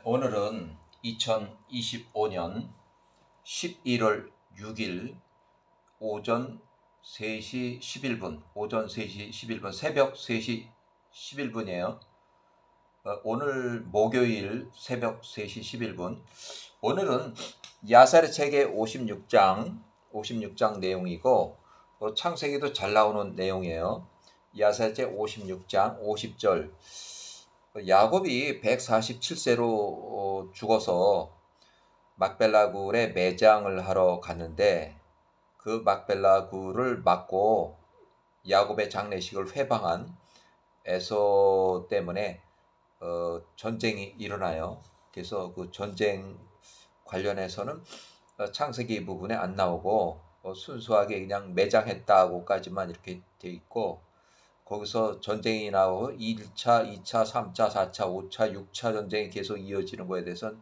오늘은 2025년 11월 6일 오전 3시 11분, 새벽 3시 11분이에요. 오늘 목요일 새벽 3시 11분. 오늘은 야살의 책의 56장 내용이고, 창세기도 잘 나오는 내용이에요. 야살의 책 56장 50절. 야곱이 147세로 죽어서 막벨라 굴에 매장을 하러 갔는데, 그 막벨라 굴을 막고 야곱의 장례식을 회방한 에서 때문에 전쟁이 일어나요. 그래서 그 전쟁 관련해서는 창세기 부분에 안 나오고 순수하게 그냥 매장했다고까지만 이렇게 돼 있고, 거기서 전쟁이 나오고 1차, 2차, 3차, 4차, 5차, 6차 전쟁이 계속 이어지는 거에 대해서는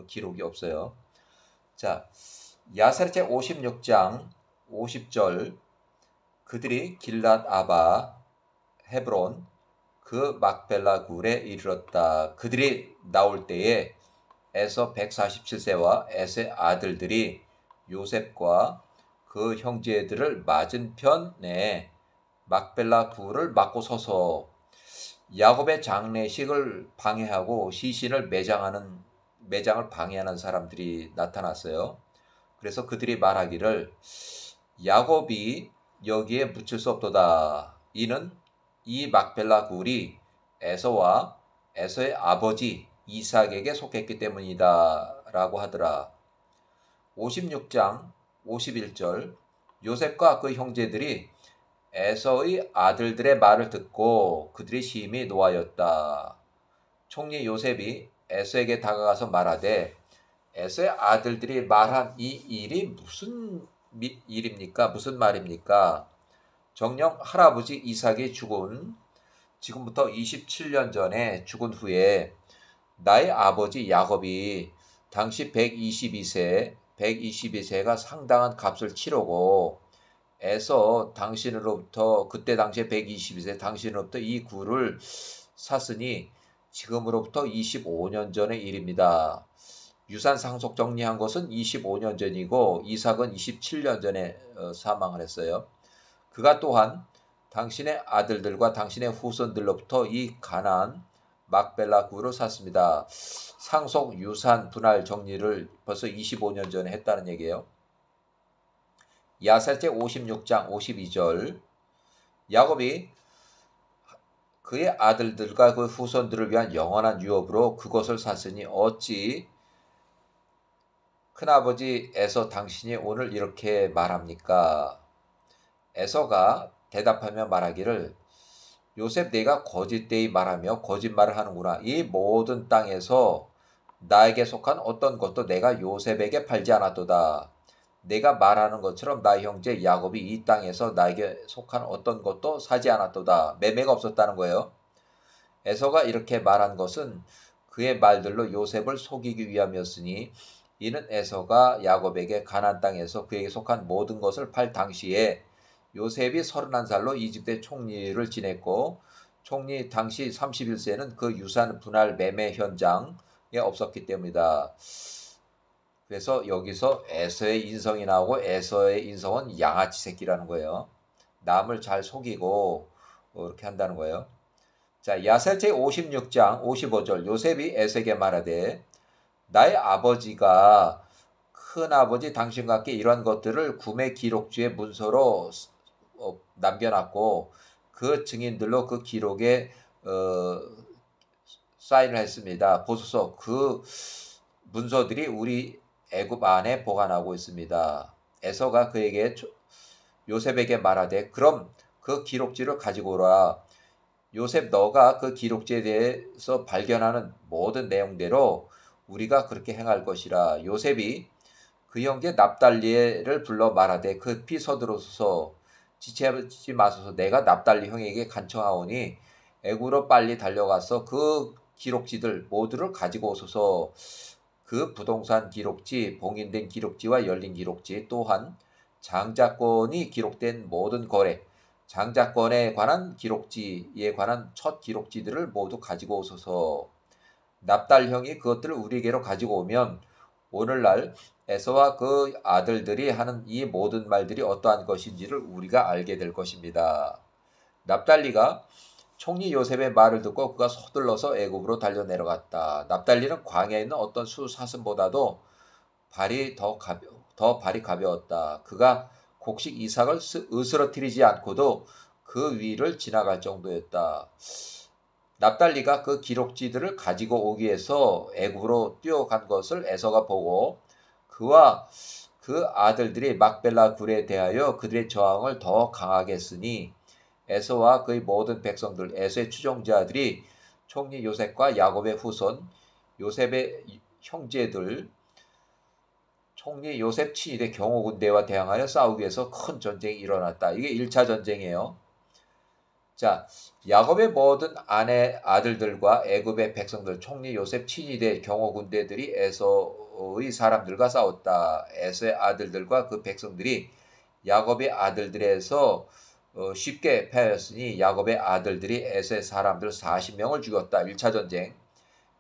기록이 없어요. 자, 야살의 책 56장 50절. 그들이 길랏 아바, 헤브론, 그 막벨라 굴에 이르렀다. 그들이 나올 때에 에서 147세와 에서의 아들들이 요셉과 그 형제들을 맞은편에 막벨라 굴을 막고 서서 야곱의 장례식을 방해하고 시신을 매장을 방해하는 사람들이 나타났어요. 그래서 그들이 말하기를 야곱이 여기에 묻힐 수 없도다. 이는 이 막벨라 굴이 에서와 에서의 아버지 이삭에게 속했기 때문이다 라고 하더라. 56장 51절. 요셉과 그 형제들이 에서의 아들들의 말을 듣고 그들이 심히 노하였다. 총리 요셉이 에서에게 다가가서 말하되, 에서의 아들들이 말한 이 일이 무슨 일입니까? 무슨 말입니까? 정녕 할아버지 이삭이 죽은 지금부터 27년 전에 죽은 후에 나의 아버지 야곱이 당시 122세가 상당한 값을 치르고 에서 당신으로부터, 그때 당시에 122세 당신으로부터 이 굴을 샀으니 지금으로부터 25년 전의 일입니다. 유산 상속 정리한 것은 25년 전이고 이삭은 27년 전에 사망을 했어요. 그가 또한 당신의 아들들과 당신의 후손들로부터 이 가나안 막벨라 굴을 샀습니다. 상속 유산 분할 정리를 벌써 25년 전에 했다는 얘기예요. 야살의 책 56장 52절. 야곱이 그의 아들들과 그 후손들을 위한 영원한 유업으로 그것을 샀으니 어찌 큰아버지 에서 당신이 오늘 이렇게 말합니까? 에서가 대답하며 말하기를 요셉, 내가 거짓되이 말하며 거짓말을 하는구나. 이 모든 땅에서 나에게 속한 어떤 것도 내가 요셉에게 팔지 않았도다. 내가 말하는 것처럼 나의 형제 야곱이 이 땅에서 나에게 속한 어떤 것도 사지 않았도다. 매매가 없었다는 거예요. 에서가 이렇게 말한 것은 그의 말들로 요셉을 속이기 위함이었으니, 이는 에서가 야곱에게 가나안 땅에서 그에게 속한 모든 것을 팔 당시에 요셉이 31살로 이집트의 총리를 지냈고, 총리 당시 31세는 그 유산 분할 매매 현장에 없었기 때문이다. 그래서 여기서 에서의 인성이 나오고, 에서의 인성은 양아치 새끼라는 거예요. 남을 잘 속이고 이렇게 한다는 거예요. 자, 야살 책 56장 55절. 요셉이 에서에게 말하되, 나의 아버지가 큰아버지 당신과 함께 이러한 것들을 구매 기록주의 문서로 남겨놨고 그 증인들로 그 기록에 사인을 했습니다. 보소서, 그 문서들이 우리 애굽 안에 보관하고 있습니다. 에서가 요셉에게 말하되, 그럼 그 기록지를 가지고 오라. 요셉, 너가 그 기록지에 대해서 발견하는 모든 내용대로 우리가 그렇게 행할 것이라. 요셉이 그 형제 납달리를 불러 말하되, 급히 서두르소서, 지체하지 마소서. 내가 납달리 형에게 간청하오니 애굽으로 빨리 달려가서 그 기록지들 모두를 가지고 오소서. 그 부동산 기록지, 봉인된 기록지와 열린 기록지, 또한 장자권이 기록된 모든 거래, 장자권에 관한 기록지에 관한 첫 기록지들을 모두 가지고 오소서. 납달 형이 그것들을 우리에게로 가지고 오면 오늘날 에서와 그 아들들이 하는 이 모든 말들이 어떠한 것인지를 우리가 알게 될 것입니다. 납달리가 총리 요셉의 말을 듣고 그가 서둘러서 애굽으로 달려 내려갔다. 납달리는 광야에 있는 어떤 수사슴보다도 더 발이 가벼웠다. 그가 곡식 이삭을 으스러뜨리지 않고도 그 위를 지나갈 정도였다. 납달리가 그 기록지들을 가지고 오기 위해서 애굽으로 뛰어간 것을 에서가 보고 그와 그 아들들이 막벨라 굴에 대하여 그들의 저항을 더 강하게 했으니 에서와 그의 모든 백성들, 에서의 추종자들이 총리 요셉과 야곱의 후손, 요셉의 형제들, 총리 요셉 친위대 경호군대와 대항하여 싸우기 위해서 큰 전쟁이 일어났다. 이게 1차 전쟁이에요. 자, 야곱의 모든 아들들과 애굽의 백성들, 총리 요셉 친위대 경호군대들이 에서의 사람들과 싸웠다. 에서의 아들들과 그 백성들이 야곱의 아들들에서 쉽게 패하였으니 야곱의 아들들이 에서의 사람들 40명을 죽였다. 1차 전쟁.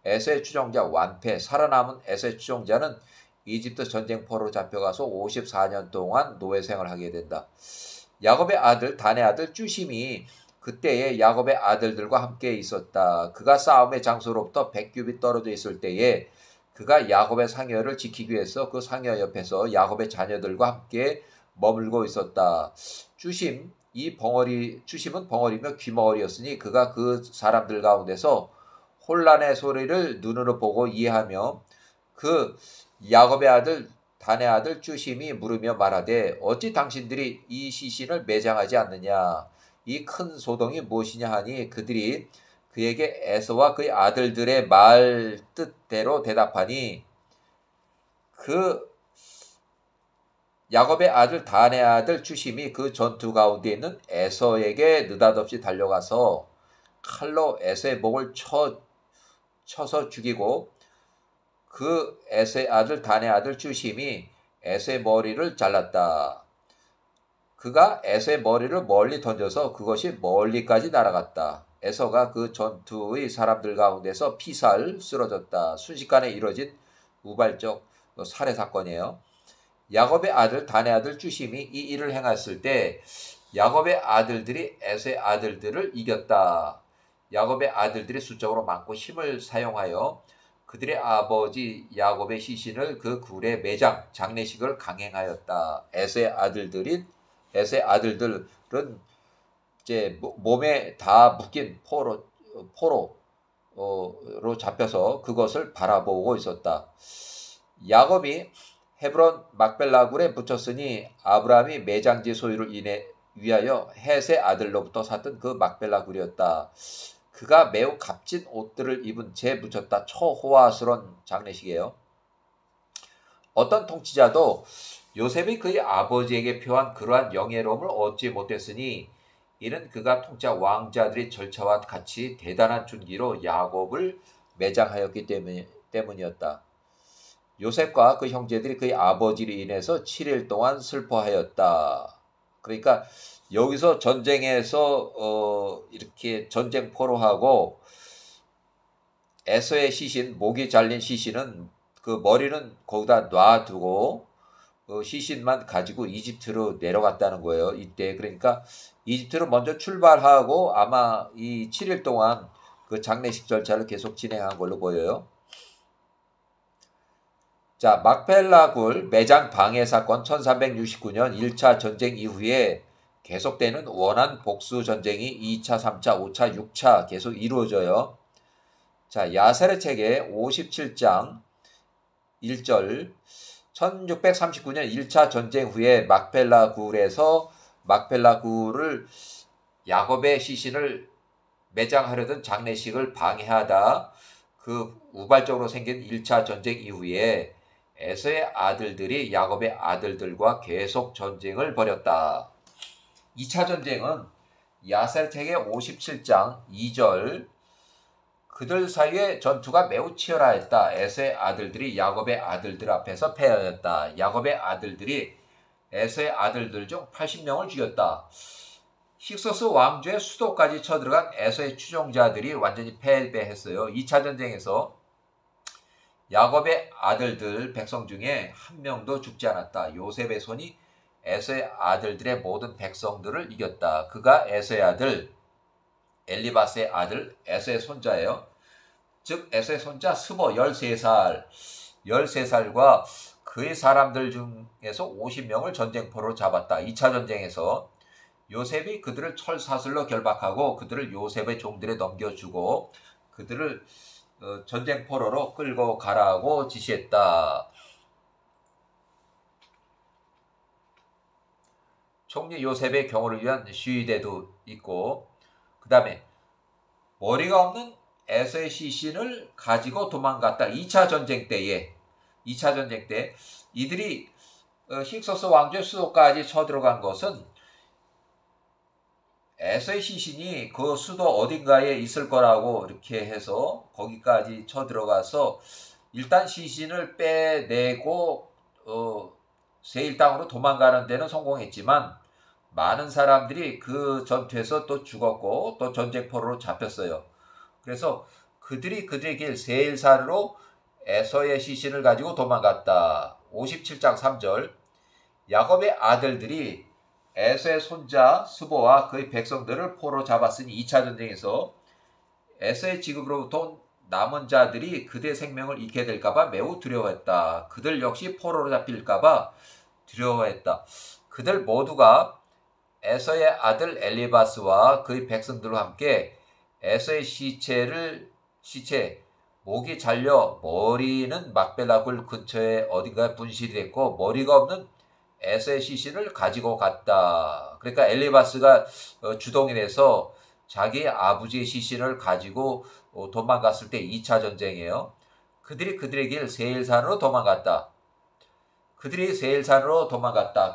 에서의 추종자 완패. 살아남은 에서의 추종자는 이집트 전쟁포로 잡혀가서 54년 동안 노예 생활을 하게 된다. 야곱의 아들 단의 아들 쭈심이 그때에 야곱의 아들들과 함께 있었다. 그가 싸움의 장소로부터 100규빗 떨어져 있을 때에 그가 야곱의 상여를 지키기 위해서 그 상여 옆에서 야곱의 자녀들과 함께 머물고 있었다. 쭈심은 벙어리며 귀머거리였으니 그가 그 사람들 가운데서 혼란의 소리를 눈으로 보고 이해하며 그 야곱의 아들 단의 아들 쭈심이 물으며 말하되 어찌 당신들이 이 시신을 매장하지 않느냐. 이 큰 소동이 무엇이냐 하니 그들이 그에게 에서와 그의 아들들의 말 뜻대로 대답하니 그 야곱의 아들 단의 아들 쭈심이 그 전투 가운데 있는 에서에게 느닷없이 달려가서 칼로 에서의 목을 쳐서 죽이고 그 에서의 아들 단의 아들 쭈심이 에서의 머리를 잘랐다. 그가 에서의 머리를 멀리 던져서 그것이 멀리까지 날아갔다. 에서가 그 전투의 사람들 가운데서 피살 쓰러졌다. 순식간에 이뤄진 우발적 살해 사건이에요. 야곱의 아들 단의 아들 쭈심이 이 일을 행했을 때 야곱의 아들들이 에서의 아들들을 이겼다. 야곱의 아들들이 수적으로 많고 힘을 사용하여 그들의 아버지 야곱의 시신을 그 굴에 매장 장례식을 강행하였다. 에서의 아들들은 이제 몸에 다 묶인 포로로 잡혀서 그것을 바라보고 있었다. 야곱이 헤브론 막벨라굴에 붙였으니 아브라함이 매장지 소유를 위하여 헷의 아들로부터 샀던 그 막벨라굴이었다. 그가 매우 값진 옷들을 입은 채 붙였다. 초호화스러운 장례식이에요. 어떤 통치자도 요셉이 그의 아버지에게 표한 그러한 영예로움을 얻지 못했으니 이는 그가 통치한 왕자들의 절차와 같이 대단한 준기로 야곱을 매장하였기 때문이었다. 요셉과 그 형제들이 그의 아버지로 인해서 7일 동안 슬퍼하였다. 그러니까 여기서 전쟁에서 이렇게 전쟁포로 하고 에서의 시신, 목이 잘린 시신은 그 머리는 거기다 놔두고 시신만 가지고 이집트로 내려갔다는 거예요. 이때 그러니까 이집트로 먼저 출발하고 아마 이 7일 동안 그 장례식 절차를 계속 진행한 걸로 보여요. 자, 막펠라굴 매장 방해 사건 1369년 1차 전쟁 이후에 계속되는 원한 복수 전쟁이 2차, 3차, 5차, 6차 계속 이루어져요. 자, 야세르 책의 57장 1절 1639년 1차 전쟁 후에 막펠라굴을 야곱의 시신을 매장하려던 장례식을 방해하다 그 우발적으로 생긴 1차 전쟁 이후에 에서의 아들들이 야곱의 아들들과 계속 전쟁을 벌였다. 2차 전쟁은 야세르 책의 57장 2절 그들 사이의 전투가 매우 치열하였다. 에서의 아들들이 야곱의 아들들 앞에서 패하였다. 야곱의 아들들이 에서의 아들들 중 80명을 죽였다. 힉소스 왕조의 수도까지 쳐들어간 에서의 추종자들이 완전히 패배했어요. 2차 전쟁에서 야곱의 아들들 백성 중에 한 명도 죽지 않았다. 요셉의 손이 에서의 아들들의 모든 백성들을 이겼다. 그가 에서의 아들 엘리바스의 아들 에서의 손자예요. 즉 에서의 손자 스보 13살과 그의 사람들 중에서 50명을 전쟁포로 잡았다. 2차 전쟁에서 요셉이 그들을 철사슬로 결박하고 그들을 요셉의 종들에 넘겨주고 그들을 전쟁포로로 끌고 가라고 지시했다. 총리 요셉의 경호를 위한 시위대도 있고 그 다음에 머리가 없는 에서의 시신을 가지고 도망갔다. 2차 전쟁 때 이들이 힉소스 왕조의 수도까지 쳐들어간 것은 에서의 시신이 그 수도 어딘가에 있을 거라고 이렇게 해서 거기까지 쳐들어가서 일단 시신을 빼내고 세일 땅으로 도망가는 데는 성공했지만 많은 사람들이 그 전투에서 또 죽었고 또 전쟁포로로 잡혔어요. 그래서 그들이 그들의 길 세일산으로 에서의 시신을 가지고 도망갔다. 57장 3절 야곱의 아들들이 에서의 손자 스보와 그의 백성들을 포로 잡았으니 2차 전쟁에서 에서의 지급으로부터 남은 자들이 그들의 생명을 잃게 될까봐 매우 두려워했다. 그들 역시 포로로 잡힐까봐 두려워했다. 그들 모두가 에서의 아들 엘리바스와 그의 백성들과 함께 에서의 시체 목이 잘려 머리는 막벨라 굴 근처에 어딘가에 분실이 됐고 머리가 없는 에서의 시신을 가지고 갔다. 그러니까 엘리바스가 주동이 돼서 자기 아버지의 시신을 가지고 도망갔을 때 2차 전쟁이에요. 그들이 그들의 길 세일산으로 도망갔다.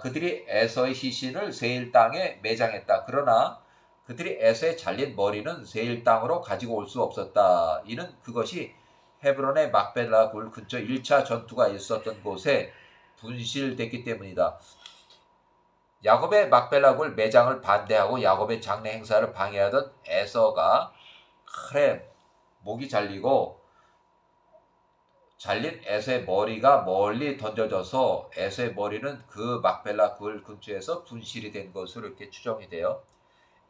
그들이 에서의 시신을 세일 땅에 매장했다. 그러나 그들이 에서의 잘린 머리는 세일 땅으로 가지고 올 수 없었다. 이는 그것이 헤브론의 막벨라 굴 근처 1차 전투가 있었던 곳에 분실됐기 때문이다. 야곱의 막벨라 굴 매장을 반대하고 야곱의 장례 행사를 방해하던 에서가 목이 잘리고 잘린 에서의 머리가 멀리 던져져서 에서의 머리는 그 막벨라 굴 근처에서 분실이 된 것으로 이렇게 추정이 돼요.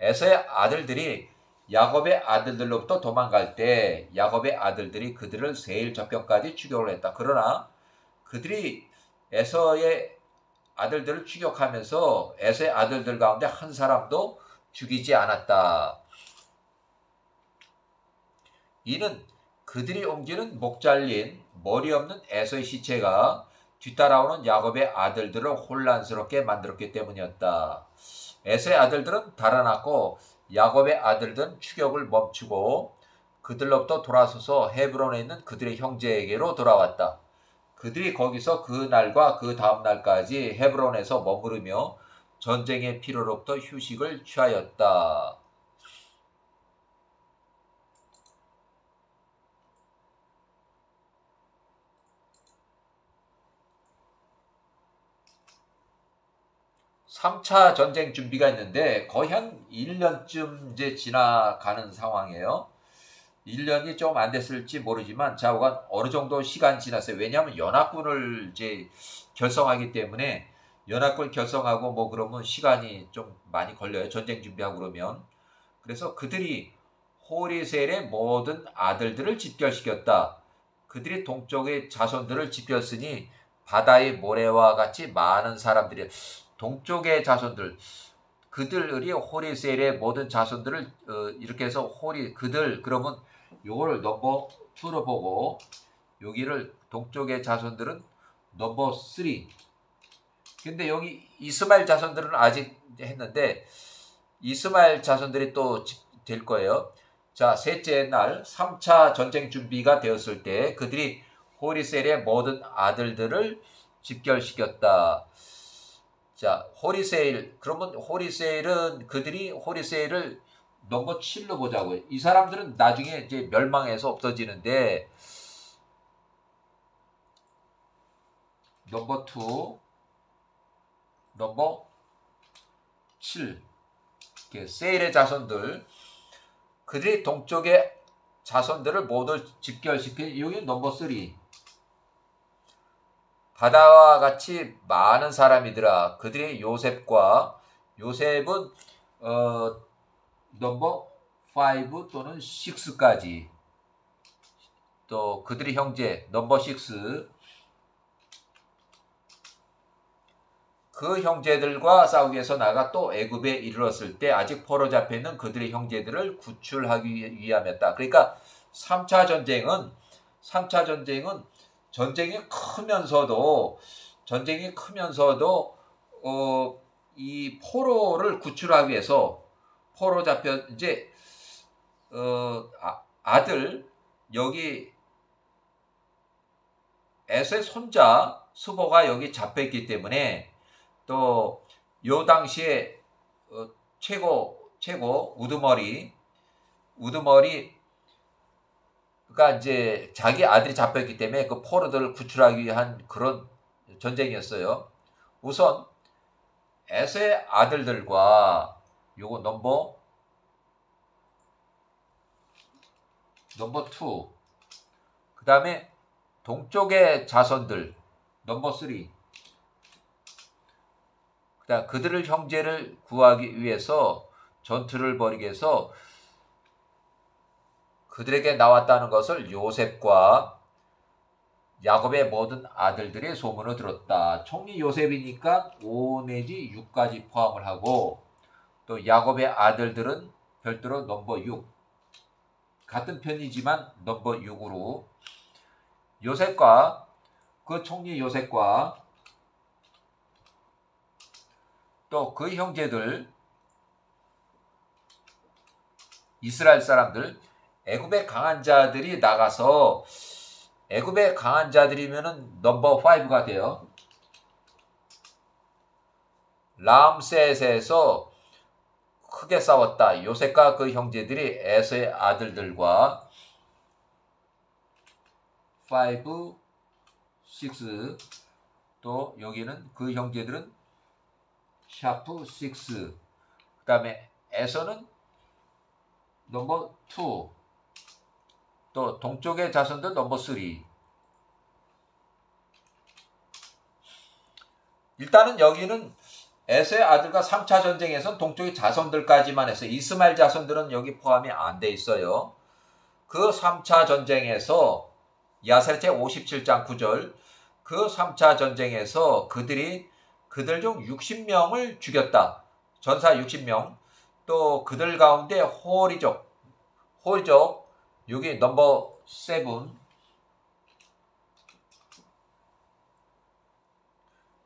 에서의 아들들이 야곱의 아들들로부터 도망갈 때 야곱의 아들들이 그들을 세일 저편까지 추격을 했다. 그러나 그들이 에서의 아들들을 추격하면서 에서의 아들들 가운데 한 사람도 죽이지 않았다. 이는 그들이 옮기는 목 잘린 머리 없는 에서의 시체가 뒤따라오는 야곱의 아들들을 혼란스럽게 만들었기 때문이었다. 에서의 아들들은 달아났고 야곱의 아들들은 추격을 멈추고 그들로부터 돌아서서 헤브론에 있는 그들의 형제에게로 돌아왔다. 그들이 거기서 그 날과 그 다음 날까지 헤브론에서 머무르며 전쟁의 피로로부터 휴식을 취하였다. (3차) 전쟁 준비가 있는데 거의 한 1년쯤 이제 지나가는 상황이에요. 1년이 좀 안 됐을지 모르지만 좌우간 어느 정도 시간 지났어요. 왜냐하면 연합군을 이제 결성하기 때문에 연합군 결성하고 뭐 그러면 시간이 좀 많이 걸려요. 전쟁 준비하고 그러면. 그래서 그들이 호리셀의 모든 아들들을 집결시켰다. 그들이 동쪽의 자손들을 집결했으니 바다의 모래와 같이 많은 사람들이 동쪽의 자손들 그들이 호리셀의 모든 자손들을 이렇게 해서 그들 그러면 요거를 넘버 2로 보고 여기를 동쪽의 자손들은 넘버 3. 근데 여기 이스마엘 자손들은 아직 했는데 이스마엘 자손들이 또 될 거예요. 자, 셋째 날 3차 전쟁 준비가 되었을 때 그들이 호리셀의 모든 아들들을 집결시켰다. 자, 호리세일. 그러면 그들이 호리세일을 넘버 7로 보자고요. 이 사람들은 나중에 이제 멸망해서 없어지는데, 넘버 2, 넘버 7. 이렇게 세일의 자손들. 그들이 동쪽의 자손들을 모두 집결시킨, 여기 넘버 3. 바다와 같이 많은 사람이더라. 그들이 요셉은 넘버 5 또는 6까지, 또 그들의 형제 넘버 6, 그 형제들과 싸우기 위해서 나가 또 애굽에 이르렀을 때 아직 포로 잡혀 있는 그들의 형제들을 구출하기 위함이었다. 그러니까 3차 전쟁은 전쟁이 크면서도 이 포로를 구출하기 위해서, 포로 잡혀 이제 아들, 여기 에서의 손자 수보가 여기 잡혀 있기 때문에, 또 요 당시에 최고 우두머리, 그러니까 이제 자기 아들이 잡혀 있기 때문에 그 포로들을 구출하기 위한 그런 전쟁이었어요. 우선 에서의 아들들과 요거 넘버 2, 그 다음에 동쪽의 자손들 넘버 3, 그다음 그들을 형제를 구하기 위해서 전투를 벌이기 위해서 그들에게 나왔다는 것을 요셉과 야곱의 모든 아들들의 소문을 들었다. 총리 요셉이니까 5 내지 6까지 포함을 하고, 또 야곱의 아들들은 별도로 넘버 6, 같은 편이지만 넘버 6으로 요셉과, 그 총리 요셉과 또 그 형제들 이스라엘 사람들, 애굽의 강한 자들이 나가서, 애굽의 강한 자들이면은 넘버 5가 돼요. 람셋에서 크게 싸웠다. 요셉과 그 형제들이 에서의 아들들과 5, 6, 또 여기는 그 형제들은 샤프 6, 그 다음에 에서는 넘버 2, 또 동쪽의 자손들 넘버 3. 일단은 여기는 에서의 아들과 3차 전쟁에서는 동쪽의 자손들까지만 해서 이스마엘 자손들은 여기 포함이 안 돼 있어요. 그 3차 전쟁에서 야세르 제 57장 9절, 그 3차 전쟁에서 그들 중 60명을 죽였다. 전사 60명. 또 그들 가운데 호리족 여기 넘버 7,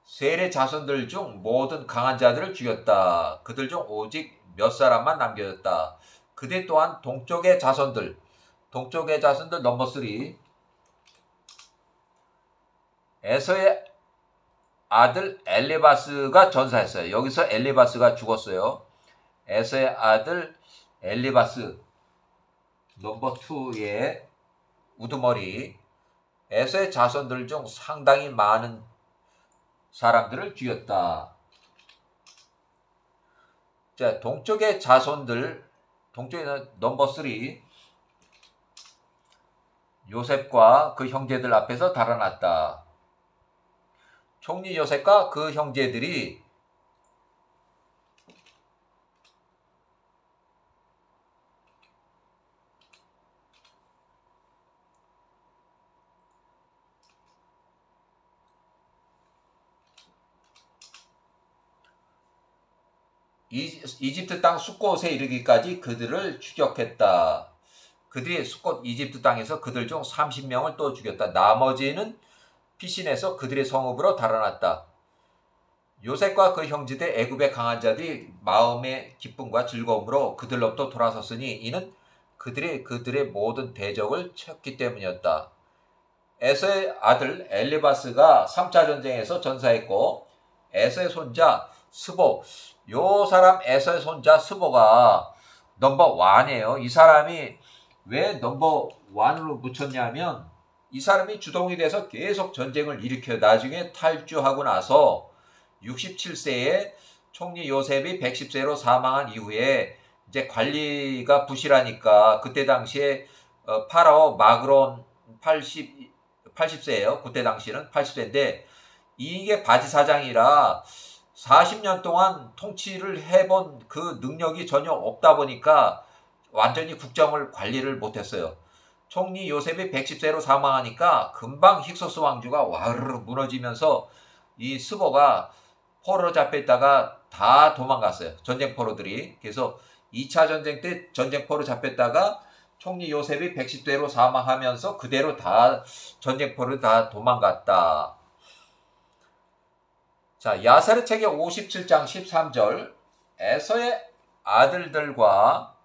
셀의 자손들 중 모든 강한 자들을 죽였다. 그들 중 오직 몇 사람만 남겨졌다. 그들 또한 동쪽의 자손들 넘버 3, 에서의 아들 엘리바스가 전사했어요. 여기서 엘리바스가 죽었어요. 에서의 아들 엘리바스 넘버 2의 우두머리, 에서의 자손들 중 상당히 많은 사람들을 죽였다. 자, 동쪽의 자손들, 동쪽에는 넘버 3, 요셉과 그 형제들 앞에서 달아났다. 총리 요셉과 그 형제들이 이집트 땅 숫곳에 이르기까지 그들을 추격했다. 그들이 숫곳 이집트 땅에서 그들 중 30명을 또 죽였다. 나머지는 피신해서 그들의 성읍으로 달아났다. 요셉과 그 형제들 애굽의 강한 자들이 마음의 기쁨과 즐거움으로 그들로부터 돌아섰으니 이는 그들의 모든 대적을 쳤기 때문이었다. 에서의 아들 엘리바스가 3차 전쟁에서 전사했고, 에서의 손자 스보, 요 사람 에서의 손자 스보가 넘버 1이에요. 이 사람이 왜 넘버 1으로 붙였냐면, 이 사람이 주동이 돼서 계속 전쟁을 일으켜 나중에 탈주하고 나서 67세에 총리 요셉이 110세로 사망한 이후에 이제 관리가 부실하니까, 그때 당시에 파라오 마그론 80세예요. 그때 당시는 80세인데 이익의 바지사장이라 40년 동안 통치를 해본 그 능력이 전혀 없다 보니까 완전히 국정을 관리를 못했어요. 총리 요셉이 110세로 사망하니까 금방 힉소스 왕조가 와르르 무너지면서 이 스보가 포로로 잡혀있다가 다 도망갔어요. 전쟁포로들이. 그래서 2차 전쟁 때 전쟁포로 잡혔다가 총리 요셉이 110세로 사망하면서 그대로 다 전쟁포로 다 도망갔다. 자, 야사르 책의 57장 13절 에서의 아들들과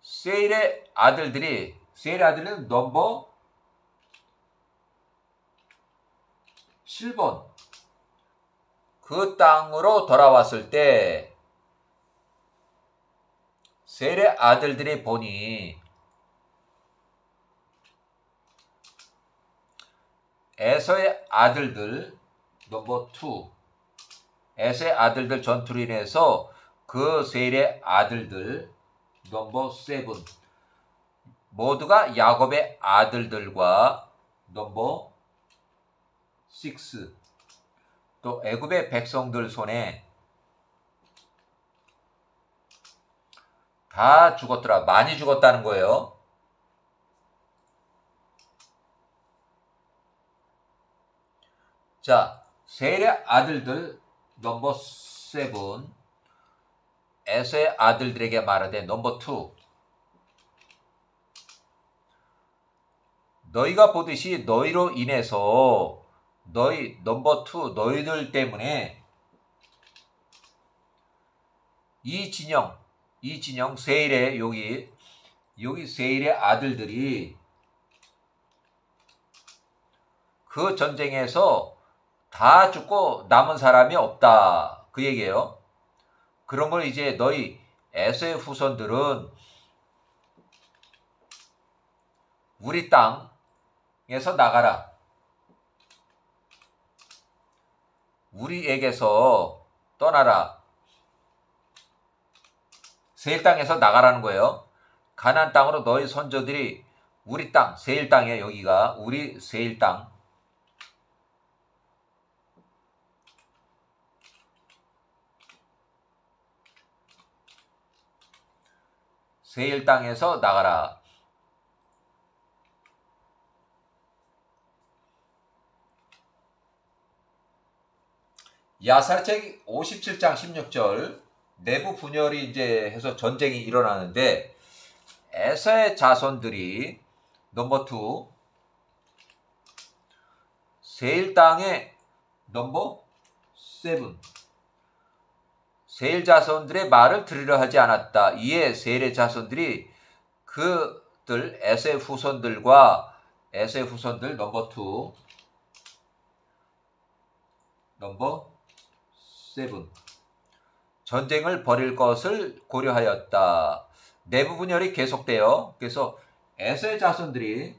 세일의 아들들은 넘버 7번 그 땅으로 돌아왔을 때 세일의 아들들이 보니 에서의 아들들 넘버 2 에서의 아들들 전투로 인해서 그 세일의 아들들 넘버 7 모두가 야곱의 아들들과 넘버 6 또 애굽의 백성들 손에 다 죽었더라. 많이 죽었다는 거예요. 자, 세일의 아들들 넘버 7 에서의 아들들에게 말하되 넘버 2 너희가 보듯이 너희로 인해서 너희 넘버 2 너희들 때문에 이 진영 세일의 여기 세일의 아들들이 그 전쟁에서 다 죽고 남은 사람이 없다. 그 얘기예요. 그러면 이제 너희 에서의 후손들은 우리 땅에서 나가라. 우리에게서 떠나라. 세일 땅에서 나가라는 거예요. 가나안 땅으로 너희 선조들이 우리 땅, 세일 땅이에요. 여기가 우리 세일 땅. 세일 땅에서 나가라. 야사르책 57장 16절 내부 분열이 이제 해서 전쟁이 일어나는데 에서의 자손들이 넘버 2 세일 땅의 넘버 7 세일 자손들의 말을 들으려 하지 않았다. 이에 세일의 자손들이 그들 에서의 후손들 넘버 2 넘버 7 전쟁을 벌일 것을 고려하였다. 내부 분열이 계속돼요. 그래서 에서의 자손들이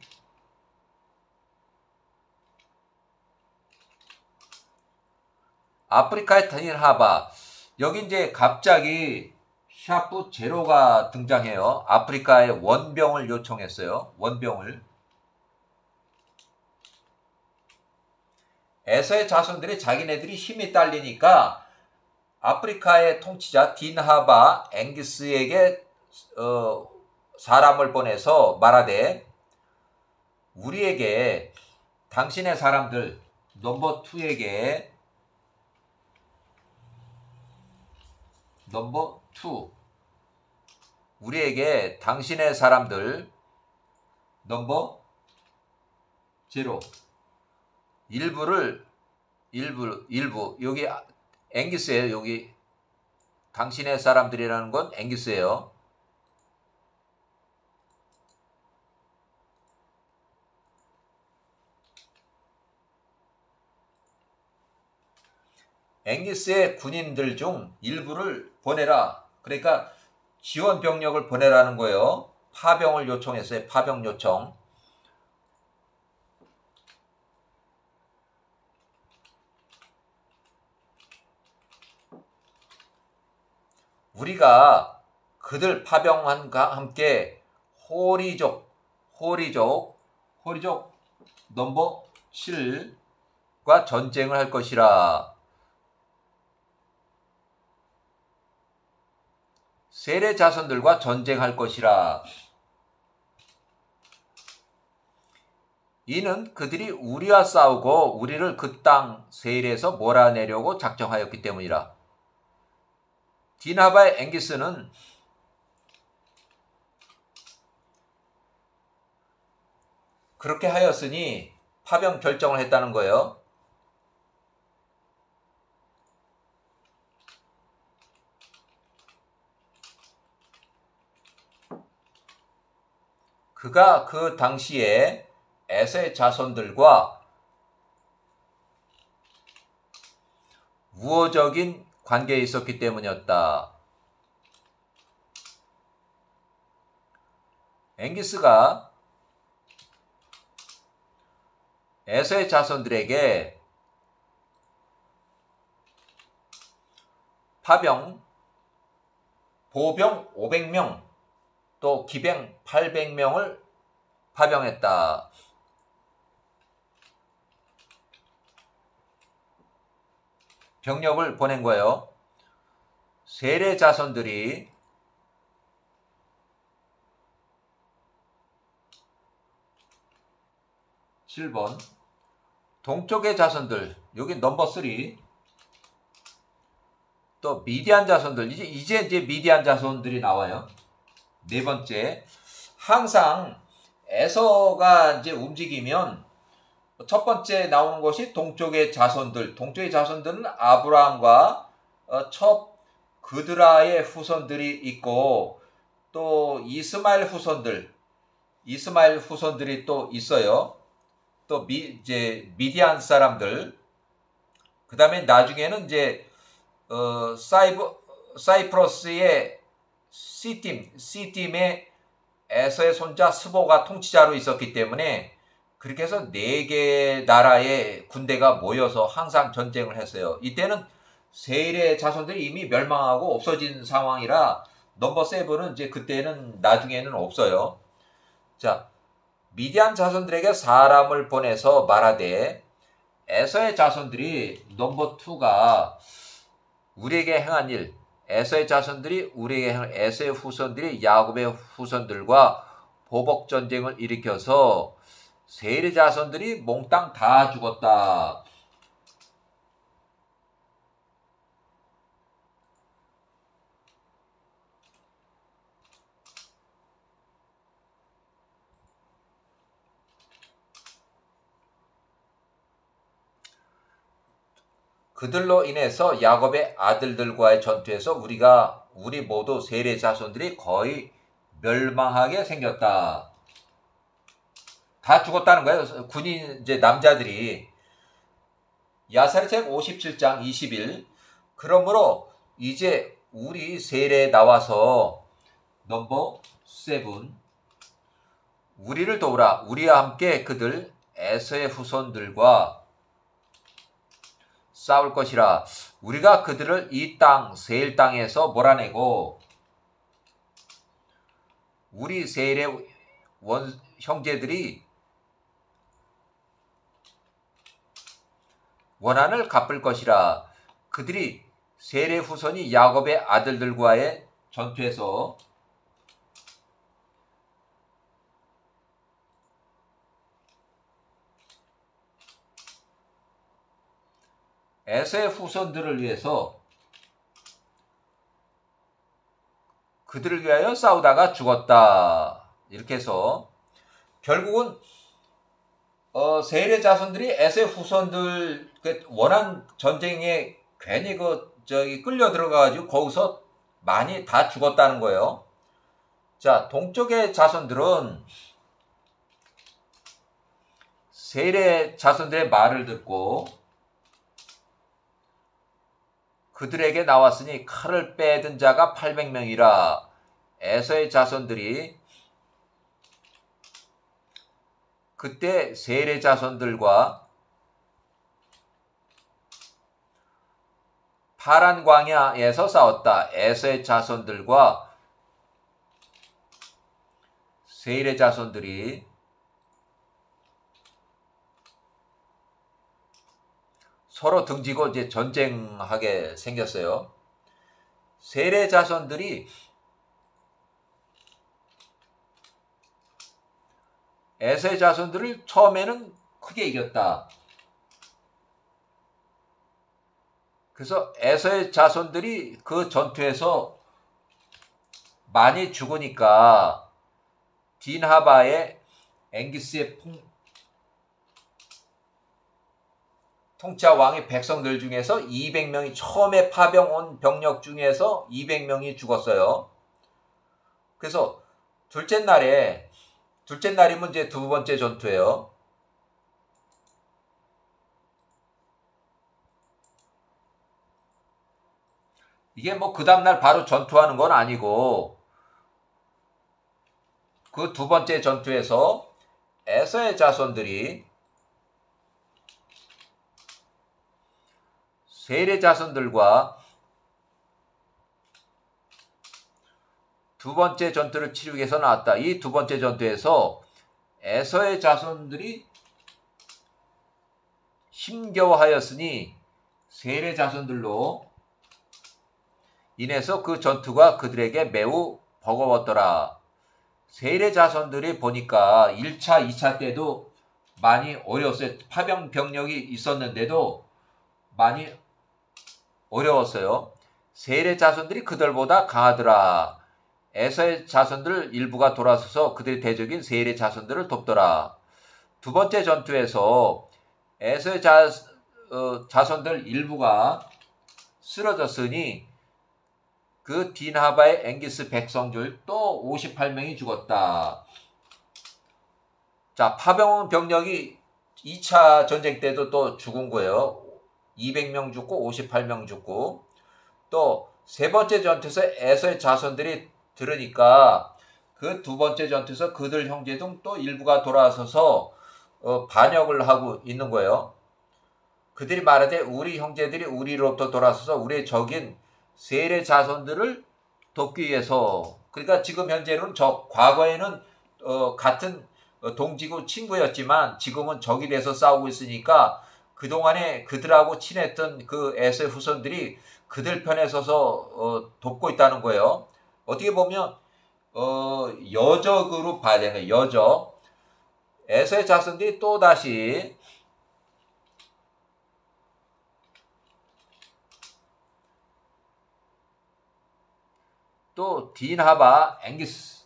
아프리카의 타닌하바 여기 이제 갑자기 샤프 제로가 등장해요. 아프리카에 원병을 요청했어요. 원병을. 에서의 자손들이 자기네들이 힘이 딸리니까 아프리카의 통치자 딘하바 앵기스에게 사람을 보내서 말하되 우리에게 당신의 사람들 넘버 2에게 넘버 2 우리에게 당신의 사람들 넘버 0 일부 여기 앵기스예요. 여기 당신의 사람들이라는 건 앵기스예요. 앵기스의 군인들 중 일부를 보내라. 그러니까 지원 병력을 보내라는 거예요. 파병을 요청했어요. 파병 요청. 우리가 그들 파병과 함께 호리족 넘버 7과 전쟁을 할 것이라. 세례 자손들과 전쟁할 것이라. 이는 그들이 우리와 싸우고 우리를 그 땅 세일에서 몰아내려고 작정하였기 때문이라. 디나바의 앵기스는 그렇게 하였으니 파병 결정을 했다는 거예요. 그가 그 당시에 에서의 자손들과 우호적인 관계에 있었기 때문이었다. 앵기스가 에서의 자손들에게 보병 500명 또 기병 800명을 파병했다. 병력을 보낸 거예요. 세례 자손들이 7번 동쪽의 자손들, 여기 넘버 3, 또 미디안 자손들, 이제 미디안 자손들이 나와요. 네 번째, 항상 에서가 이제 움직이면 첫 번째 나오는 것이 동쪽의 자손들. 동쪽의 자손들은 아브라함과 첩 그드라의 후손들이 있고 또 이스마엘 후손들이 또 있어요. 또 이제 미디안 사람들. 그다음에 나중에는 이제 사이프러스의 시팀의 에서의 손자 스보가 통치자로 있었기 때문에 그렇게 해서 4개 나라의 군대가 모여서 항상 전쟁을 했어요. 이때는 세일의 자손들이 이미 멸망하고 없어진 상황이라 넘버 7은 이제 그때는 나중에는 없어요. 자, 미디안 자손들에게 사람을 보내서 말하되 에서의 자손들이 넘버 2가 우리에게 행한 일, 에서의 자손들이 우리에게 행한 에서의 후손들이 야곱의 후손들과 보복 전쟁을 일으켜서 세일의 자손들이 몽땅 다 죽었다. 그들로 인해서 야곱의 아들들과의 전투에서 우리 모두 세례 자손들이 거의 멸망하게 생겼다. 다 죽었다는 거예요. 군인 이제 남자들이. 야사리책 57장 20일. 그러므로 이제 우리 세례에 나와서 넘버 7 우리를 도우라. 우리와 함께 그들 에서의 후손들과 싸울 것이라. 우리가 그들을 이 땅 세일 땅에서 몰아내고 우리 세일의 형제들이 원한을 갚을 것이라. 그들이 세일의 후손이 야곱의 아들들과의 전투에서 에서의 후손들을 위해서 그들을 위하여 싸우다가 죽었다. 이렇게 해서 결국은 세일의 자손들이 에서의 후손들 원한 전쟁에 괜히 끌려 들어가가지고 거기서 많이 다 죽었다는 거예요. 자, 동쪽의 자손들은 세일의 자손들의 말을 듣고 그들에게 나왔으니 칼을 빼든 자가 800명이라. 에서의 자손들이 그때 세일의 자손들과 파란 광야에서 싸웠다. 에서의 자손들과 세일의 자손들이 서로 등지고 이제 전쟁하게 생겼어요. 세일의 자손들이 에서의 자손들을 처음에는 크게 이겼다. 그래서 에서의 자손들이 그 전투에서 많이 죽으니까 딘하바의 앵기스의 통치자 왕의 백성들 중에서 200명이 처음에 파병 온 병력 중에서 200명이 죽었어요. 그래서 둘째 날이면 이제 두 번째 전투예요. 이게 뭐 그 다음날 바로 전투하는 건 아니고 그 두 번째 전투에서 에서의 자손들이 세일의 자손들과 두 번째 전투를 치르기 위해서 나왔다. 이 두 번째 전투에서 에서의 자손들이 힘겨워하였으니 세일의 자손들로 인해서 그 전투가 그들에게 매우 버거웠더라. 세일의 자손들이 보니까 1차, 2차 때도 많이 어려웠어요. 파병 병력이 있었는데도 많이 어려웠어요. 세일의 자손들이 그들보다 강하더라. 에서의 자손들 일부가 돌아서서 그들의 대적인 세일의 자손들을 돕더라. 두 번째 전투에서 에서의 자손들 일부가 쓰러졌으니 그 딘하바의 앵기스 백성들 또 58명이 죽었다. 자, 파병 병력이 2차 전쟁 때도 또 죽은 거예요. 200명 죽고 58명 죽고 또 세 번째 전투에서 에서의 자손들이 들으니까 그 두 번째 전투에서 그들 형제 중 또 일부가 돌아서서 반역을 하고 있는 거예요. 그들이 말하되 우리 형제들이 우리로부터 돌아서서 우리의 적인 세일의 자손들을 돕기 위해서, 그러니까 지금 현재는 과거에는 같은 동지고 친구였지만 지금은 적이 돼서 싸우고 있으니까 그동안에 그들하고 친했던 그 에서의 후손들이 그들 편에 서서 돕고 있다는 거예요. 어떻게 보면 여적으로 봐야 되는 거예요. 여적. 에서의 자손들이 또다시 또 딘하바 앵기스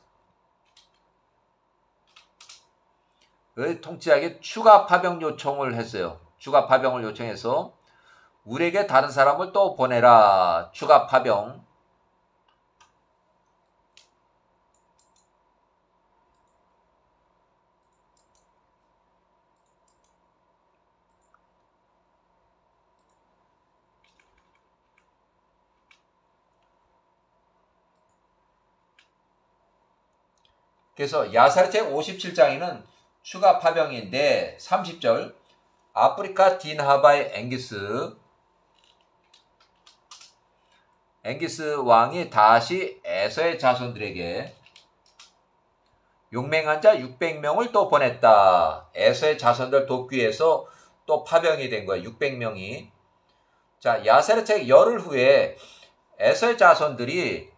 의 통치자에게 추가 파병 요청을 했어요. 추가 파병을 요청해서 우리에게 다른 사람을 또 보내라. 추가 파병. 그래서 야사르책 57장에는 추가 파병인데 30절 아프리카 딘하바의 앵기스 왕이 다시 에서의 자손들에게 용맹한 자 600명을 또 보냈다. 에서의 자손들 돕기 위해서 또 파병이 된 거예요. 600명이. 자, 야사르책 열흘 후에 에서의 자손들이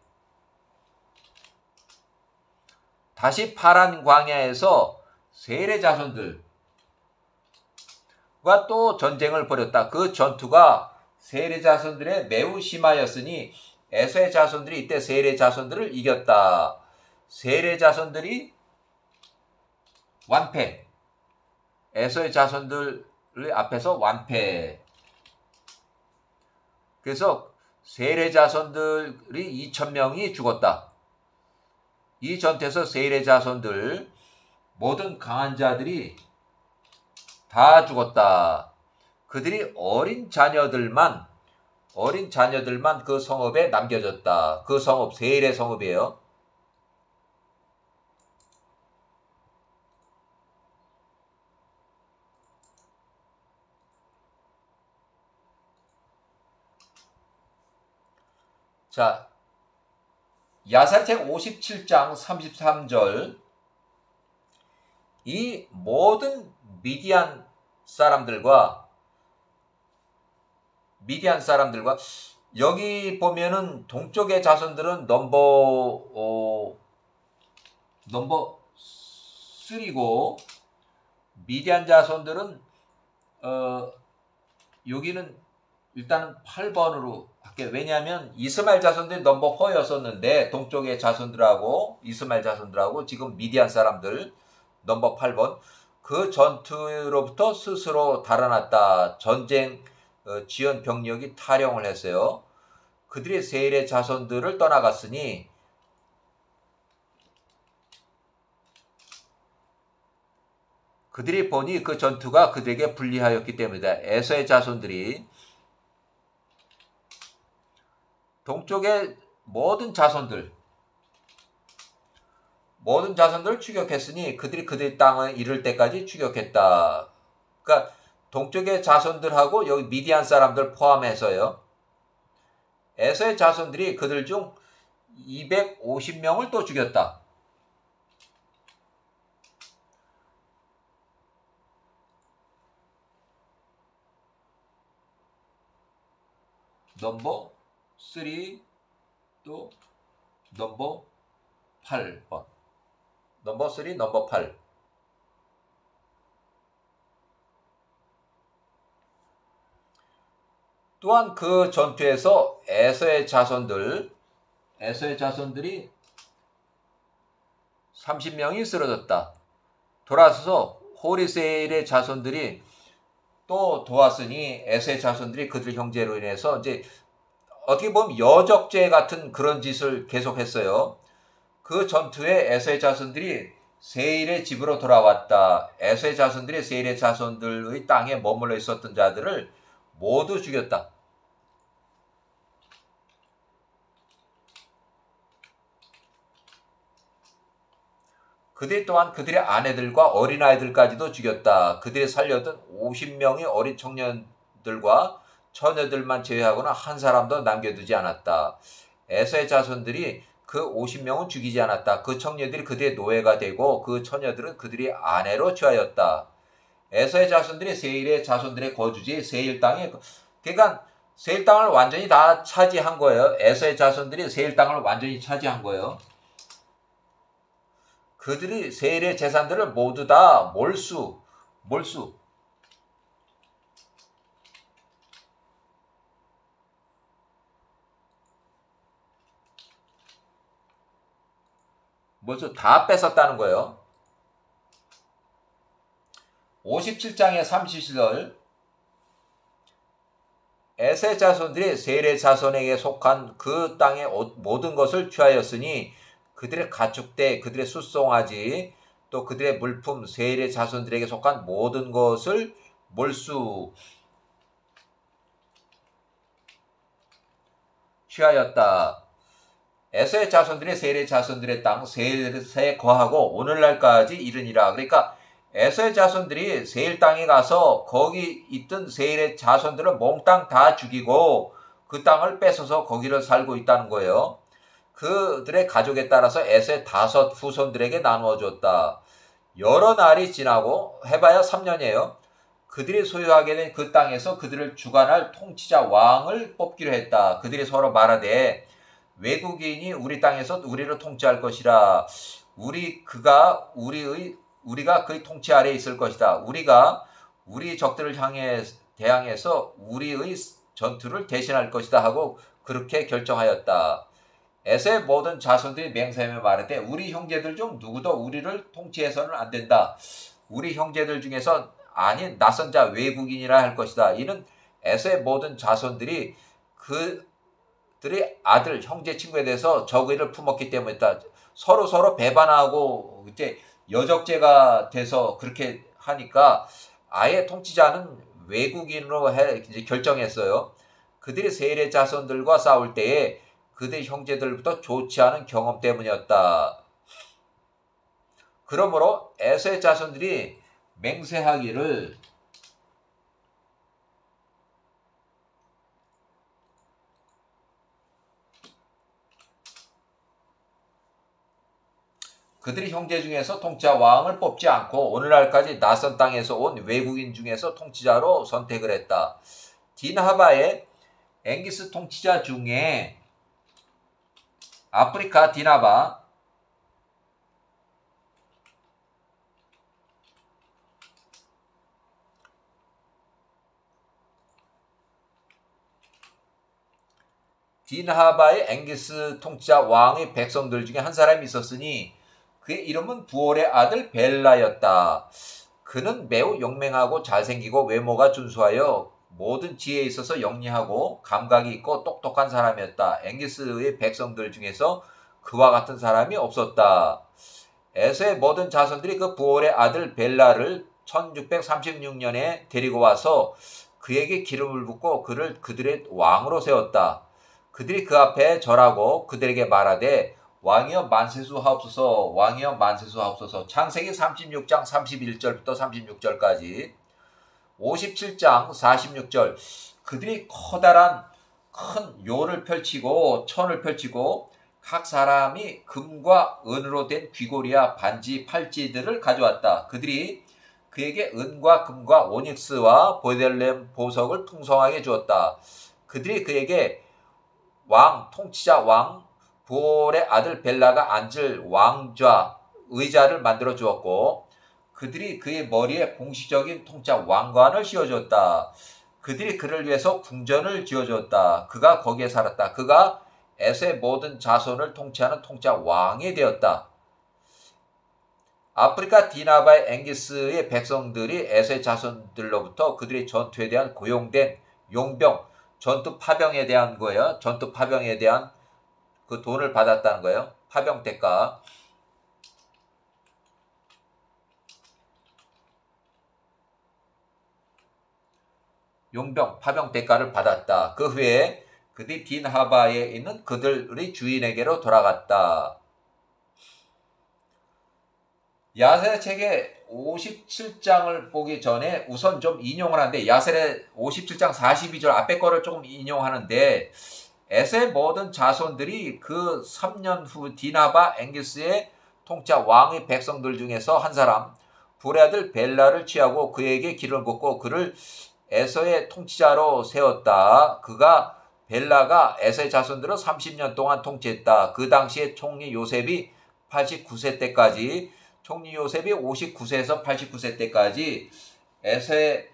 다시 파란 광야에서 세일의 자손들과 또 전쟁을 벌였다. 그 전투가 세일의 자손들의 매우 심하였으니 에서의 자손들이 이때 세일의 자손들을 이겼다. 세일의 자손들이 완패. 에서의 자손들 앞에서 완패. 그래서 세일의 자손들이 2000명이 죽었다. 이 전투에서 세일의 자손들 모든 강한 자들이 다 죽었다. 그들이 어린 자녀들만 그 성읍에 남겨졌다. 그 성읍 세일의 성읍이에요. 자, 야사책 57장 33절 이 모든 미디안 사람들과 여기 보면은 동쪽의 자손들은 넘버 3고 미디안 자손들은 여기는 일단은 8번으로 할게요. 왜냐하면 이스마엘 자손들이 넘버 4였었는데 동쪽의 자손들하고 이스마엘 자손들하고 지금 미디안 사람들 넘버 8번 그 전투로부터 스스로 달아났다. 전쟁 지연 병력이 탈영을 했어요. 그들이 세일의 자손들을 떠나갔으니 그들이 보니 그 전투가 그들에게 불리하였기 때문이다. 에서의 자손들이 동쪽의 모든 자손들을 추격했으니 그들이 그들 땅을 이룰 때까지 추격했다. 그러니까 동쪽의 자손들하고 여기 미디안 사람들 포함해서요. 에서의 자손들이 그들 중 250명을 또 죽였다. 넘버 3 또 넘버 8번. 넘버 3, 넘버 8. 또한 그 전투에서 에서의 자손들이 30명이 쓰러졌다. 돌아서서 호리세일의 자손들이 또 도왔으니 에서의 자손들이 그들 형제로 인해서 이제 어떻게 보면 여적죄 같은 그런 짓을 계속했어요. 그 전투에 에서의 자손들이 세일의 집으로 돌아왔다. 에서의 자손들이 세일의 자손들의 땅에 머물러 있었던 자들을 모두 죽였다. 그들 또한 그들의 아내들과 어린아이들까지도 죽였다. 그들이 살려둔 50명의 어린 청년들과 처녀들만 제외하고는 한 사람도 남겨두지 않았다. 에서의 자손들이 그 50명은 죽이지 않았다. 그 청년들이 그들의 노예가 되고 그 처녀들은 그들이 아내로 취하였다. 에서의 자손들이 세일의 자손들의 거주지 세일 땅에 그러니까 세일 땅을 완전히 다 차지한 거예요. 에서의 자손들이 세일 땅을 완전히 차지한 거예요. 그들이 세일의 재산들을 모두 다 몰수 다 뺏었다는 거예요. 57장의 30절 에서의 자손들이 세일의 자손에게 속한 그 땅의 모든 것을 취하였으니 그들의 가축대, 그들의 숫송아지, 또 그들의 물품, 세일의 자손들에게 속한 모든 것을 몰수 취하였다. 에서의 자손들이 세일의 자손들의 땅 세일에 거하고 오늘날까지 이르니라. 그러니까 에서의 자손들이 세일 땅에 가서 거기 있던 세일의 자손들을 몽땅 다 죽이고 그 땅을 뺏어서 거기를 살고 있다는 거예요. 그들의 가족에 따라서 에서의 5 후손들에게 나누어 줬다. 여러 날이 지나고 해봐야 3년이에요. 그들이 소유하게 된 그 땅에서 그들을 주관할 통치자 왕을 뽑기로 했다. 그들이 서로 말하되 외국인이 우리 땅에서 우리를 통치할 것이라. 우리가 그의 통치 아래에 있을 것이다. 우리가 우리 적들을 대항해서 우리의 전투를 대신할 것이다 하고 그렇게 결정하였다. 에서의 모든 자손들이 맹세하며 말하되 우리 형제들 중 누구도 우리를 통치해서는 안 된다. 우리 형제들 중에서 아닌 낯선 자 외국인이라 할 것이다. 이는 에서의 모든 자손들이 그들의 아들 형제 친구에 대해서 적의를 품었기 때문이다. 서로 배반하고 이제 여적죄가 돼서 그렇게 하니까 아예 통치자는 외국인으로 이제 결정했어요. 그들이 세일의 자손들과 싸울 때에 그들 형제들부터 좋지 않은 경험 때문이었다. 그러므로 에서의 자손들이 맹세하기를 그들이 형제 중에서 통치자 왕을 뽑지 않고 오늘날까지 낯선 땅에서 온 외국인 중에서 통치자로 선택을 했다. 디나바의 앵기스 통치자 중에 아프리카 디나바, 디나바의 앵기스 통치자 왕의 백성들 중에 한 사람이 있었으니 그의 이름은 부올의 아들 벨라였다. 그는 매우 용맹하고 잘생기고 외모가 준수하여 모든 지혜에 있어서 영리하고 감각이 있고 똑똑한 사람이었다. 앵기스의 백성들 중에서 그와 같은 사람이 없었다. 에서의 모든 자손들이 그 부올의 아들 벨라를 1636년에 데리고 와서 그에게 기름을 붓고 그를 그들의 왕으로 세웠다. 그들이 그 앞에 절하고 그들에게 말하되 왕이여 만세수 하옵소서, 왕이여 만세수 하옵소서. 창세기 36장 31절부터 36절까지 57장 46절. 그들이 커다란 큰 요를 펼치고 천을 펼치고 각 사람이 금과 은으로 된 귀고리와 반지, 팔찌들을 가져왔다. 그들이 그에게 은과 금과 오닉스와 보델렘 보석을 풍성하게 주었다. 그들이 그에게 왕, 통치자 왕 부올의 아들 벨라가 앉을 왕좌, 의자를 만들어 주었고 그들이 그의 머리에 공식적인 통치자 왕관을 씌워줬다. 그들이 그를 위해서 궁전을 지어줬다. 그가 거기에 살았다. 그가 에서의 모든 자손을 통치하는 통치자 왕이 되었다. 아프리카 디나바의 앵기스의 백성들이 에서의 자손들로부터 그들의 전투에 대한 고용된 용병, 전투 파병에 대한 거예요. 전투 파병에 대한 그 돈을 받았다는 거예요. 파병 대가. 용병, 파병 대가를 받았다. 그 후에 그들이 디나바에 있는 그들의 주인에게로 돌아갔다. 야세 책의 57장을 보기 전에 우선 좀 인용을 하는데 야셀의 57장 42절 앞에 거를 조금 인용하는데 에서의 모든 자손들이 그 3년 후 디나바 앵기스의 통치자 왕의 백성들 중에서 한 사람 불의 아들 벨라를 취하고 그에게 기름을 붓고 그를 에서의 통치자로 세웠다. 그가 벨라가 에서의 자손들을 30년 동안 통치했다. 그 당시에 총리 요셉이 89세 때까지 총리 요셉이 59세에서 89세 때까지 에서의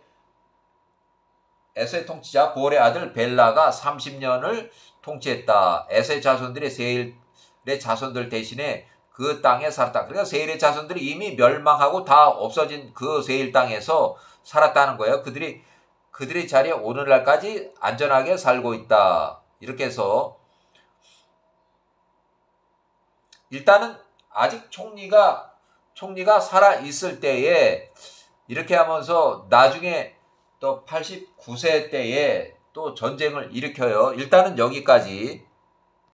통치자 부올의 아들 벨라가 30년을 통치했다. 에서의 자손들이 세일의 자손들 대신에 그 땅에 살았다. 그러니까 세일의 자손들이 이미 멸망하고 다 없어진 그 세일 땅에서 살았다는 거예요. 그들의 자리에 오늘날까지 안전하게 살고 있다. 이렇게 해서 일단은 아직 총리가 살아 있을 때에 이렇게 하면서 나중에 또 89세 때에 또 전쟁을 일으켜요. 일단은 여기까지.